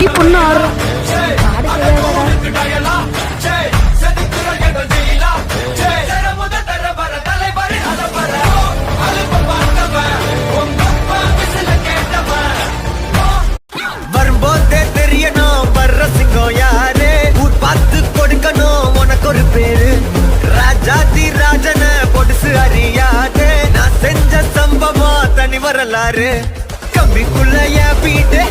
குட்டி பொண்ணு ஆடுறோம். வரும்போதே தெரியணும் வர்ற சிங்கம் யாரு, ஊர் பார்த்து கொடுக்கணும் உனக்கு ஒரு பேரு. ராஜாதி ராஜன பொடுசு அறியாதே, நான் செஞ்ச சம்பவம் தனி வரலாறு. கம்பிக்குள்ள என் வீட்டு